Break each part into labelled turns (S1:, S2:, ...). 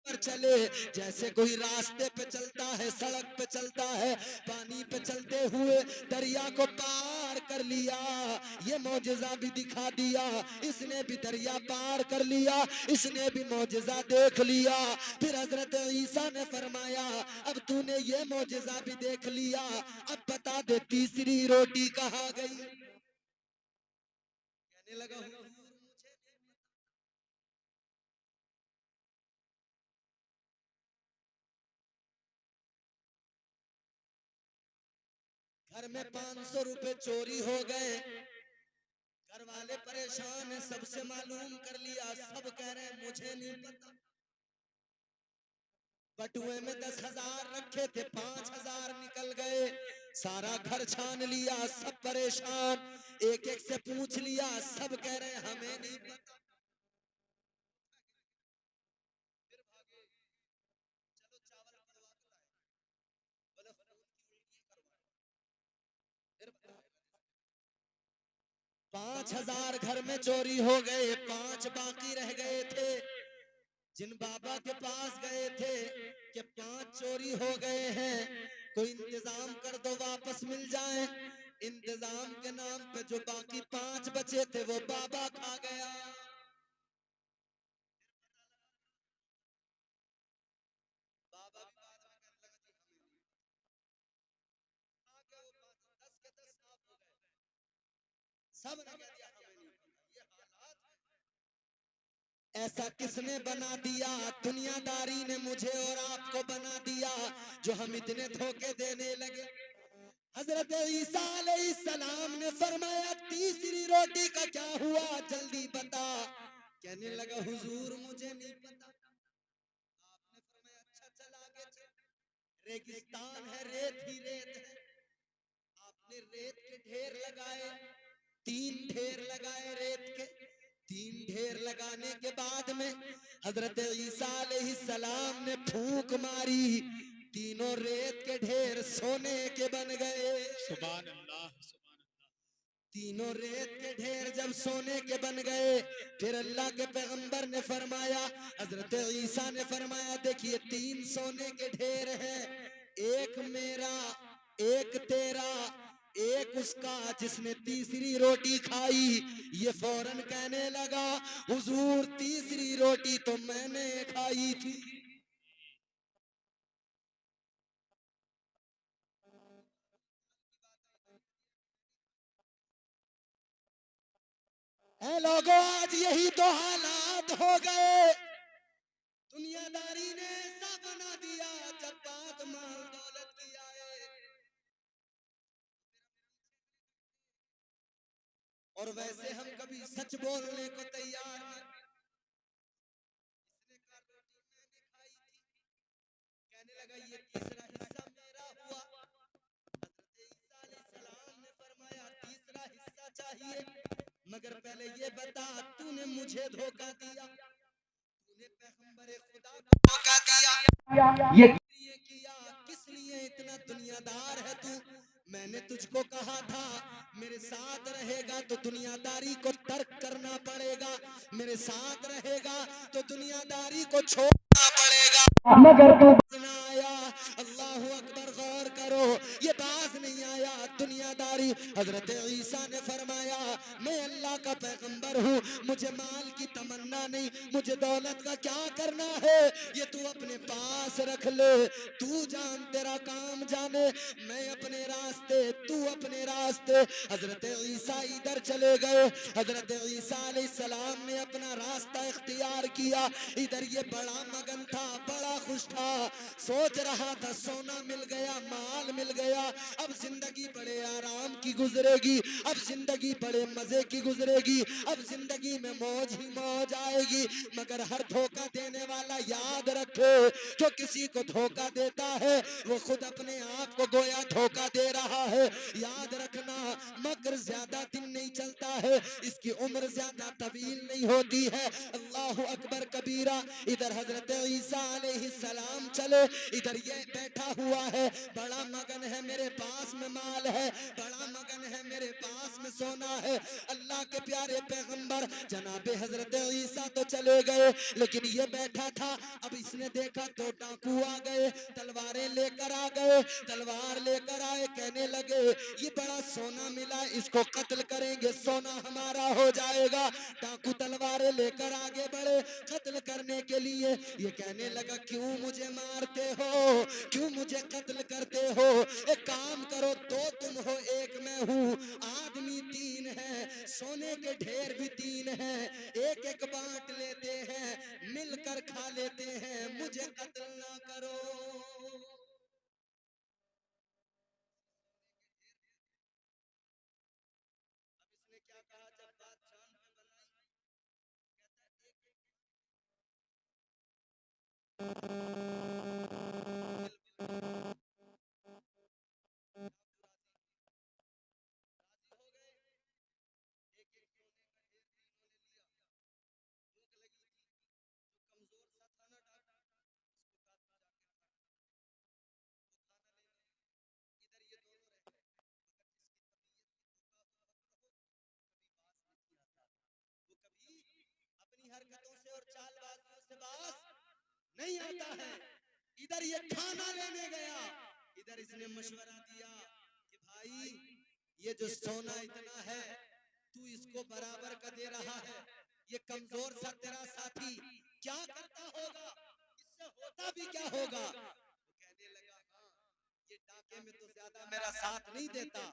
S1: पर चले, जैसे कोई रास्ते पे चलता है, सड़क पे चलता है, पानी पे चलते हुए दरिया को पार कर लिया। ये मौजज़ा भी दिखा दिया, इसने भी दरिया पार कर लिया, इसने भी मौजज़ा देख लिया। फिर हजरत ईसा ने फरमाया, अब तूने ये मौजज़ा भी देख लिया, अब बता दे तीसरी रोटी कहाँ गई। कहने लगा, घर में 500 रुपए चोरी हो गए, घर वाले परेशान है, सबसे मालूम कर लिया, सब कह रहे हैं मुझे नहीं पता। बटुए में 10,000 रखे थे, 5,000 निकल गए। सारा घर छान लिया, सब परेशान, एक एक से पूछ लिया, सब कह रहे हैं हमें नहीं पता। फिर भागे, चलो चावल बनवा के लाए, बोले खून की उल्टी करवाए। फिर 5,000 घर में चोरी हो गए, 5 बाकी रह गए थे। जिन बाबा के पास गए थे कि 5 चोरी हो गए हैं, कोई इंतजाम कर दो वापस मिल जाए। इंतजाम के नाम पे जो बाकी 5 बचे थे वो बाबा खा गया। बाबा भी बाद में कहने लगा जी हमें नहीं खा गया, वो 10 के 10 आप हो गए, सब ने कह दिया हमें नहीं पता। ये हालात ऐसा किसने बना दिया? दुनियादारी ने मुझे और आपको बना दिया, जो हम इतने धोखे देने लगे। हजरत ईसा अलैहिस्सलाम ने फरमाया, तीसरी रोटी का क्या हुआ, जल्दी बता। कहने लगा, हुजूर मुझे नहीं पता। आपने फरमाया, अच्छा चल आगे चल, रेगिस्तान है, रेत ही रेत है। आपने रेत के ढेर लगाए, 3 ढेर लगाए रेत के। 3 ढेर लगाने के बाद में हजरत ईसा अलैहिस्सलाम ने फूंक मारी, तीनों रेत के ढेर सोने के बन गए। सुभान अल्लाह, सुभान अल्लाह। तीनों रेत के ढेर जब सोने के बन गए, फिर अल्लाह के पैगंबर ने फरमाया, हजरत ईसा ने फरमाया, देखिए 3 सोने के ढेर हैं, एक मेरा, एक तेरा, एक उसका जिसने तीसरी रोटी खाई। ये फौरन कहने लगा, हुजूर तीसरी रोटी तो मैंने खाई थी। ऐ लोगों, आज यही तो हालात हो गए। दुनियादारी ने ऐसा बना दिया, जब बात माल दौलत की आए, और वैसे हम कभी सच बोलने को तैयार नहीं। इसने कहा रोटी मैंने खाई थी, कहने लगा ये तीसरा हिस्सा मेरा हुआ। हजरत ईसा अलैहिस्सलाम ने फरमाया, तीसरा हिस्सा चाहिए, मगर पहले ये बता, तूने मुझे धोखा दिया, तूने पैगंबर खुदा को धोखा दिया, ये किया किस लिए? इतना दुनियादार है तू। मैंने तुझको कहा था मेरे साथ रहेगा तो दुनियादारी को तर्क करना पड़ेगा, मेरे साथ रहेगा तो दुनियादारी को छोड़ना पड़ेगा, मगर तू ना आया। अल्लाह अकबर, गौर करो, ये बात नहीं आया दुनियादारी। हजरत ईसा ने फरमाया, मैं अल्लाह का पैगंबर हूँ, मुझे माल की तमन्ना नहीं, मुझे दौलत का क्या करना है, ये तू अपने पास रख ले, तू जान तेरा काम जाने, मैं अपने रास्ते, तू अपने रास्ते। हजरत ईसा इधर चले गए, हजरत ईसा अलैहिस्सलाम ने अपना रास्ता इख्तियार किया। इधर ये बड़ा मगन था, बड़ा खुश था, सोच रहा था सोना मिल गया, माल मिल गया, अब जिंदगी बड़े आराम की गुजरेगी, अब जिंदगी बड़े मजे की गुजरेगी, अब जिंदगी में मौज ही मौज आएगी। मगर हर धोखा देने वाला याद रखे, जो किसी को धोखा देता है वो खुद अपने आप को गोया धोखा दे रहा है। याद रखना, मगर ज्यादा दिन नहीं चलता है, इसकी उम्र ज्यादा तवील नहीं होती है। अल्लाह अकबर कबीरा। इधर हजरत ईसा अलैहिस्सलाम चले, इधर ये बैठा हुआ है, बड़ा मगन है, मेरे पास में माल है, बड़ा मगन है, मेरे पास में सोना है। अल्लाह के प्यारे पैगंबर जनाबे हजरत ईसा तो चले गए, लेकिन ये बैठा था। अब इसने देखा तो डाकू आ गए, तलवारें लेकर आ गए। तलवार लेकर आए, कहने लगे ये बड़ा सोना मिला, इसको कत्ल करेंगे, सोना हमारा हो जाएगा। डाकू तलवारें लेकर आगे बढ़े कत्ल करने के लिए। ये कहने लगा क्यों मुझे मारते हो, क्यों मुझे कत्ल करते हो? एक काम करो, दो तुम हो एक मैं हूँ, आदमी तीन है, सोने के ढेर भी तीन है, एक एक बांट लेते हैं, मिलकर खा लेते हैं, मुझे कत्ल ना करो। अब इसने क्या कहा जब बात चांद पे बनाई, राजी हो गए। एक एक सोने का ढेर तीनों ने लिया। भूख लगी थी, जो कमजोर सा था ना डाकू, इसको कहा तू जाके खाना ले। वो खाना लेने इधर ये दोनों रह गए। मगर जिसकी तबीयत की धोखा हो, कभी बास नहीं आता, वो कभी अपनी हरकतों से और चालबाजियों से बास नहीं आता है। इधर ये खाना लेने गया, इधर इसने मशवरा दिया कि भाई ये जो सोना इतना है, तू इसको बराबर का दे रहा है, ये कमजोर सा तेरा साथी क्या करता होगा, इससे होता भी क्या होगा? वो कहने लगा हाँ, ये डाके में तो ज्यादा मेरा साथ नहीं देता,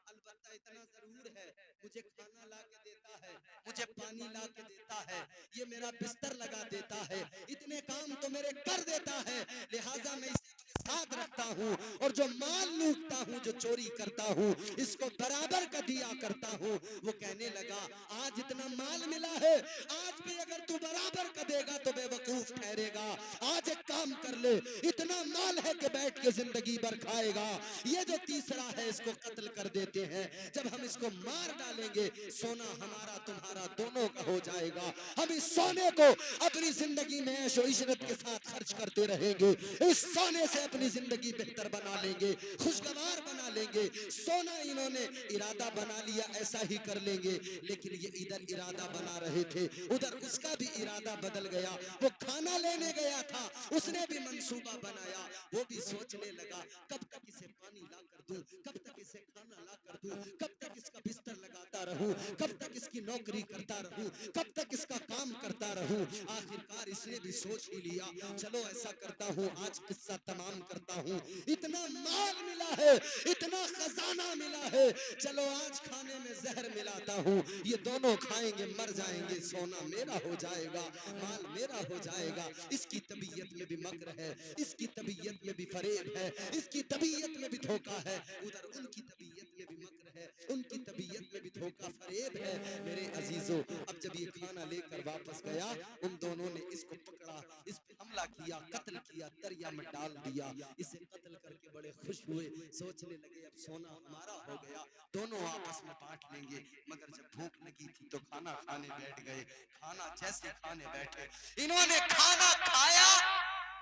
S1: अलबत्ता इतना जरूर है, मुझे खाना ला के देता है, मुझे पानी ला के देता है, ये मेरा बिस्तर लगा देता है, इतने काम तो मेरे कर देता है, लिहाजा मैं इसे अपने साथ रखता हूँ, और जो माल लूटता हूँ, जो चोरी करता हूँ, इसको बराबर का दिया करता हूँ। वो कहने लगा आज इतना माल मिला है, आज भी अगर तू बराबर का देगा तो बेवकूफ ठहरेगा। आज एक काम कर ले, इतना माल है कि बैठ के जिंदगी भर खाएगा। ये जो तीसरा है इसको कत्ल कर देते हैं, जब हम इसको मार डालेंगे सोना हमारा तुम्हारा दोनों का हो जाएगा। हम इस सोने को अपनी जिंदगी में ऐशो इशरत के साथ खर्च करते रहेंगे, इस सोने से अपनी जिंदगी बेहतर बना लेंगे, खुशगवार बना लेंगे। सोना इन्होंने इरादा बना लिया ऐसा ही कर लेंगे, लेकिन ये इधर इरादा बना रहे थे, उधर उसका भी इरादा बदल गया। वो खाना लेने गया था, उसने भी मंसूबा बनाया, वो भी सोचने लगा कब तक इसे पानी ला कर दूं, कब तक इसे खाना ला कर दूं, कब तक इसका बिस्तर लगाता रहूं, कब तक इसकी नौकरी करता रहूं, कब तक इसका काम करता रहूं। आखिरकार इसने भी सोच ही लिया, चलो ऐसा करता हूं, आज किस्सा तमाम करता हूं। इतना माल मिला है, इतना खजाना मिला है, चलो आज खाने में जहर मिलाता हूं, ये दोनों खाएंगे मर जाएंगे, सोना मेरा हो जाएगा, माल मेरा हो जाएगा। इसकी तबीयत में भी मकर है, इसकी तबीयत में भी फरेब है, इसकी तबीयत में भी धोखा है, उधर उनकी तबीयत में भी मकर है, उनकी तबीयत में भी धोखा फरेब है। मेरे अजीजों, अब जब ये खाना लेकर वापस गया, उन दोनों ने इसको पकड़ा, इस पे हमला किया, कत्ल किया, दरिया में डाल दिया। इसे कत्ल करके बड़े खुश हुए, सोचने लगे अब सोना हमारा हो गया, दोनों आपस में बांट लेंगे। मगर जब भूख लगी थी तो खाना खाने बैठ गए। खाना जैसे खाने बैठे, इन्होंने खाना खाया,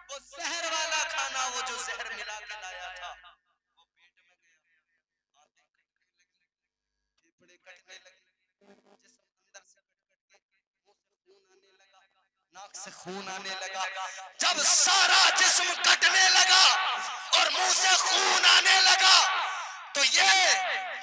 S1: वो जहर वाला खाना, वो जो जहर मिला के लाया था, वो पेट में गया। आंतें कटने लगी, फेफड़े कटने लगे, जिस्म अंदर से कट कट के मुंह से खून आने लगा, नाक से खून आने लगा। जब सारा जिस्म कटने लगा और मुंह से खून आने लगा, तो ये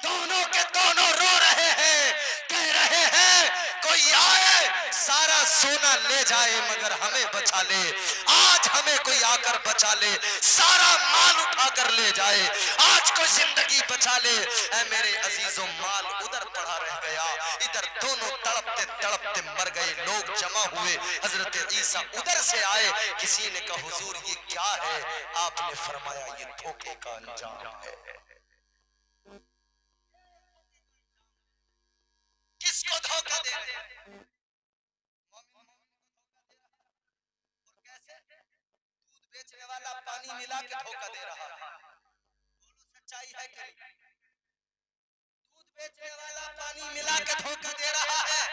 S1: दोनों के दोनों रो रहे हैं, कह रहे हैं कोई आए सारा सोना ले जाए मगर हमें बचा ले, आज हमें कोई आकर बचा ले, सारा माल उठा कर ले जाए, आज कोई जिंदगी बचा ले। ऐ मेरे अजीजों, माल उधर पड़ा रह गया, इधर दोनों तड़पते तड़पते मर गए। लोग जमा हुए, हजरत ईसा उधर से आए, किसी ने कहा हुजूर ये क्या है? आपने फरमाया ये धोखे का अंजाम है। किसको धोखा दे रहे हैं? मोमिन मोमिन को धोखा दे रहा है। और कैसे? दूध बेचने वाला पानी मिला के धोखा दे रहा है। बोलो सच्चाई है कि नहीं? दूध बेचने वाला पानी मिला के धोखा दे रहा है,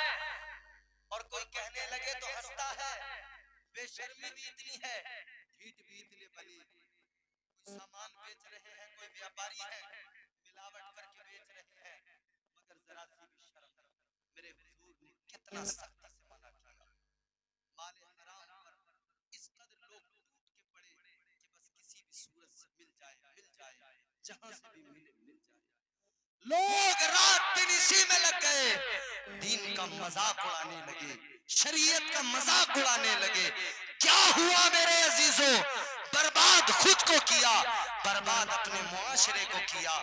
S1: और कोई कहने लगे तो हंसता है। बेशर्मी भी इतनी है, ढीठ भी इतने बने। कोई सामान बेच रहे हैं, कोई व्यापारी है, मिलावट करके बेच रहे हैं, मगर जरा सी भी शर्म नहीं। मेरे हुजूर ने कितना सख्ती से मना किया। माले हराम पर इस कदर लोग टूट के पड़े कि बस किसी भी सूरत से मिल जाए, जहां से भी मिले मिल जाए। लोग रात दिन इसी में लग गए, दीन का मजाक उड़ाने लगे, शरीयत का मजाक उड़ाने लगे। क्या हुआ मेरे अजीजों? बर्बाद खुद को किया, बर्बाद अपने मुआशरे को किया।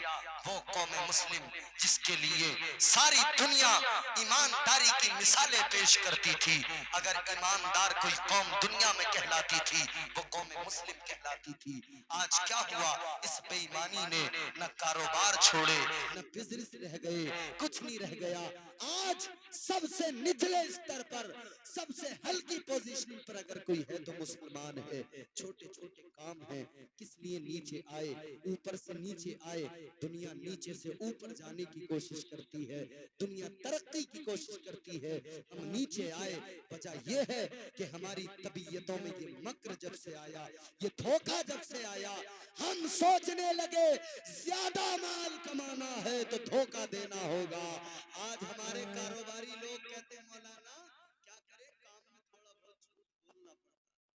S1: वो कौम मुस्लिम जिसके लिए सारी दुनिया ईमानदारी की मिसालें पेश करती थी, अगर ईमानदार कोई कौम दुनिया में कहलाती थी वो कौम मुस्लिम कहलाती थी। आज क्या हुआ? इस बेईमानी ने न कारोबार छोड़े, न बिजनेस रह गए, कुछ नहीं रह गया। आज सबसे निचले स्तर पर, सबसे हल्की पोजीशन पर अगर कोई है तो मुसलमान है। छोटे छोटे काम हैं, किस लिए नीचे आए, ऊपर से नीचे आए। दुनिया नीचे से ऊपर जाने की कोशिश करती है, दुनिया तरक्की की कोशिश करती है, हम नीचे आए। वजह यह है कि हमारी तबीयतों में ये मक्र जब से आया, ये धोखा जब से आया, हम सोचने लगे ज्यादा माल कमाना है तो धोखा देना होगा। आज हमारे कारोबारी लोग कहते हैं मौलाना क्या करें, काम में थोड़ा बहुत झूठ बोलना पड़ता है।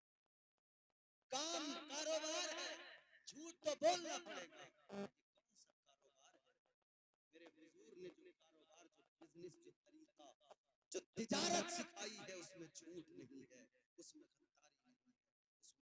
S1: काम कारोबार है, झूठ तो बोलना पड़ेगा। ये कौन सा कारोबार है? मेरे हुजूर ने जो कारोबार, जो बिजनेस, जो तरीका, जो तिजारत सिखाई है उसमें झूठ नहीं है, उसमें